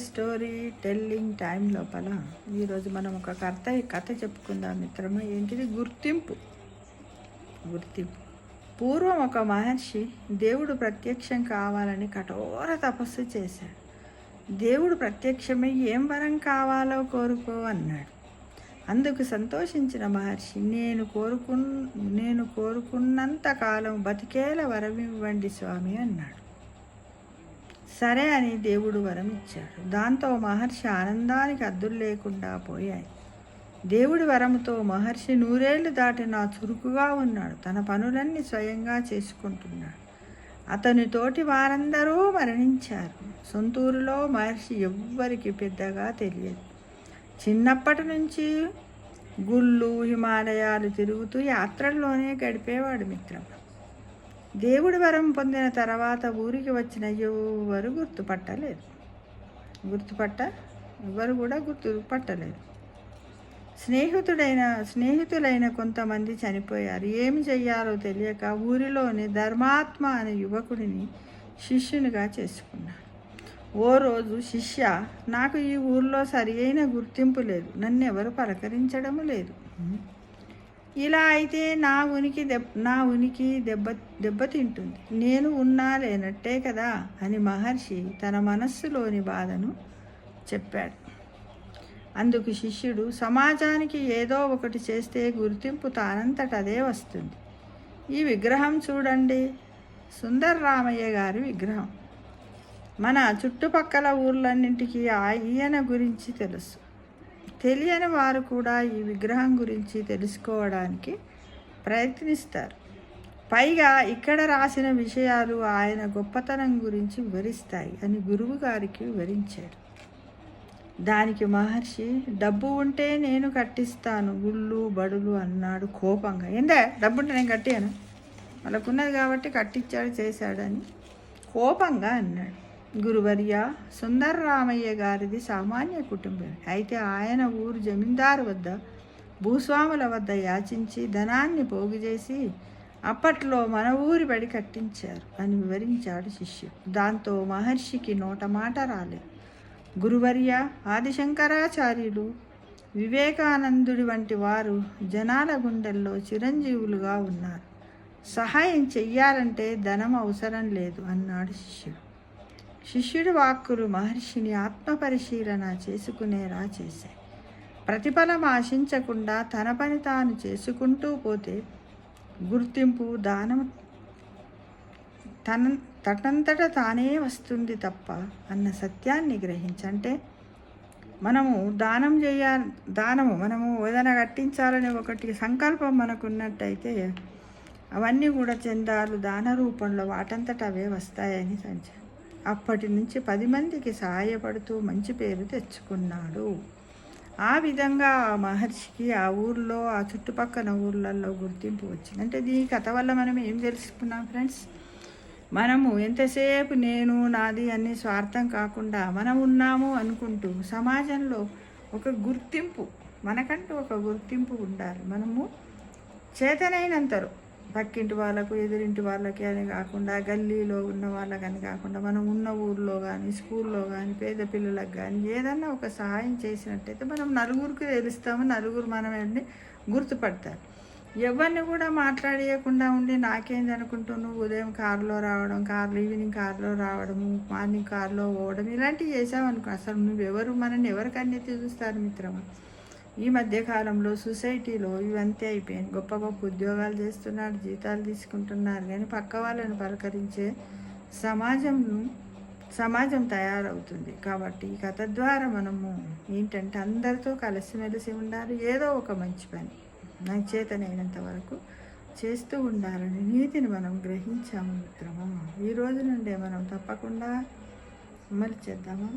Story telling time లోపల ఈరోజు మనం ఒక కథ చెప్పుకుందాం మిత్రమా. ఏంటిది? గుర్తింపు. పూర్వం ఒక మహర్షి దేవుడు ప్రత్యక్షం కావాలని కఠోర తపస్సు చేశాడు. దేవుడు ప్రత్యక్షమై ఏం వరం కావాలో కోరుకో అన్నాడు. అందుకు సంతోషించిన మహర్షి నేను కోరుకున్నంత కాలం బతికేల వరం ఇవ్వండి స్వామి అన్నాడు. సరే అని దేవుడు వరం ఇచ్చాడు. దాంతో మహర్షి ఆనందానికి అద్దులు లేకుండా పోయాయి. దేవుడి వరముతో మహర్షి 100 ఏళ్లు దాటినా చురుకుగా ఉన్నాడు. తన పనులన్నీ స్వయంగా చేసుకుంటున్నాడు. అతని తోటి వారందరూ మరణించారు. సొంతూరులో మహర్షి ఎవ్వరికి పెద్దగా తెలియదు. చిన్నప్పటి నుంచి గుళ్ళు హిమాలయాలు తిరుగుతూ యాత్రల్లోనే గడిపేవాడు మిత్రం. దేవుడి వరం పొందిన తర్వాత ఊరికి వచ్చిన ఎవరు గుర్తుపట్టలేదు. స్నేహితులైన కొంతమంది చనిపోయారు. ఏమి చెయ్యాలో తెలియక ఊరిలోని ధర్మాత్మ అనే యువకుడిని శిష్యునిగా చేసుకున్నాడు. ఓ రోజు శిష్య, నాకు ఈ ఊర్లో సరి అయిన గుర్తింపు లేదు, నన్నెవరు పలకరించడము లేదు. ఇలా అయితే నా ఉనికి దెబ్బతింటుంది. నేను ఉన్నా లేనట్టే కదా అని మహర్షి తన మనస్సులోని బాధను చెప్పాడు. అందుకు శిష్యుడు, సమాజానికి ఏదో ఒకటి చేస్తే గుర్తింపు తానంతట అదే వస్తుంది. ఈ విగ్రహం చూడండి, సుందరరామయ్య గారి విగ్రహం. మన చుట్టుపక్కల ఊర్లన్నింటికీ ఈయన గురించి తెలుసు. తెలియని వారు కూడా ఈ విగ్రహం గురించి తెలుసుకోవడానికి ప్రయత్నిస్తారు. పైగా ఇక్కడ రాసిన విషయాలు ఆయన గొప్పతనం గురించి వివరిస్తాయి అని గురువు గారికి వివరించాడు. దానికి మహర్షి, డబ్బు ఉంటే నేను కట్టిస్తాను గుళ్ళు బడులు అన్నాడు కోపంగా. ఏందా డబ్బు ఉంటే నేను కట్టాను, వాళ్ళకున్నది కాబట్టి కట్టించాడు చేశాడని కోపంగా అన్నాడు. గురువర్య, సుందరరామయ్య గారిది సామాన్య కుటుంబం. అయితే ఆయన ఊరు జమీందారు వద్ద భూస్వాముల వద్ద యాచించి ధనాన్ని పోగు చేసి అప్పట్లో మన ఊరి బడి కట్టించారు అని వివరించాడు శిష్యుడు. దాంతో మహర్షికి నోట మాట రాలేదు. గురువర్య, ఆదిశంకరాచార్యులు, వివేకానందుడి వంటి వారు జనాల గుండెల్లో చిరంజీవులుగా ఉన్నారు. సహాయం చెయ్యాలంటే ధనం అవసరం లేదు అన్నాడు శిష్యుడు. శిష్యుడి వాక్కులు మహర్షిని ఆత్మపరిశీలన చేసుకునేలా చేశాయి. ప్రతిఫలం ఆశించకుండా తన పని తాను చేసుకుంటూ పోతే గుర్తింపు దానం తనంతట తానే వస్తుంది తప్ప అన్న సత్యాన్ని గ్రహించంటే మనము మనము ఏదైనా కట్టించాలని ఒకటి సంకల్పం మనకున్నట్టయితే అవన్నీ కూడా చందాలు దాన రూపంలో వాటంతట అవే వస్తాయని సంచ. అప్పటి నుంచి 10 మందికి సహాయపడుతూ మంచి పేరు తెచ్చుకున్నాడు. ఆ విధంగా ఆ మహర్షికి ఆ ఊర్లో ఆ చుట్టుపక్కల ఊర్లలో గుర్తింపు వచ్చింది. అంటే ఈ కథ వల్ల మనం ఏం తెలుసుకున్నాం ఫ్రెండ్స్? మనము ఎంతసేపు నేను నాది అన్ని స్వార్థం కాకుండా మనం ఉన్నాము అనుకుంటూ సమాజంలో ఒక గుర్తింపు, మనకంటూ ఒక గుర్తింపు ఉండాలి. మనము చేతనైనంతలో పక్కింటి వాళ్ళకు ఎదురింటి వాళ్ళకి అని కాకుండా గల్లీలో ఉన్న వాళ్ళకని కాకుండా మనం ఉన్న ఊర్లో కానీ స్కూల్లో కానీ పేద పిల్లలకు కానీ ఏదన్నా ఒక సహాయం చేసినట్టయితే మనం నలుగురికి తెలుస్తాము, నలుగురు మనమేంటి గుర్తుపడతారు. ఎవరిని కూడా మాట్లాడేయకుండా ఉండి నాకేంది అనుకుంటూ నువ్వు ఉదయం కారులో రావడం, ఈవినింగ్ కారులో రావడము, మార్నింగ్ కారులో పోవడం ఇలాంటివి చేసావనుకో అసలు నువ్వెవరు, మనల్ని ఎవరికన్నీ చూస్తారు మిత్రమా. ఈ మధ్యకాలంలో సొసైటీలో ఇవంతే అయిపోయింది. గొప్ప గొప్ప ఉద్యోగాలు చేస్తున్నారు, జీతాలు తీసుకుంటున్నారు, కానీ పక్క వాళ్ళని పలకరించే సమాజం తయారవుతుంది. కాబట్టి ఈ కథ ద్వారా మనము ఏంటంటే అందరితో కలిసిమెలిసి ఉండాలి. ఏదో ఒక మంచి పని నాకు చేతనైనంత వరకు చేస్తూ ఉండాలని నీతిని మనం గ్రహించాము మిత్రమా. ఈ రోజు నుండే మనం తప్పకుండా అమలు చేద్దామా.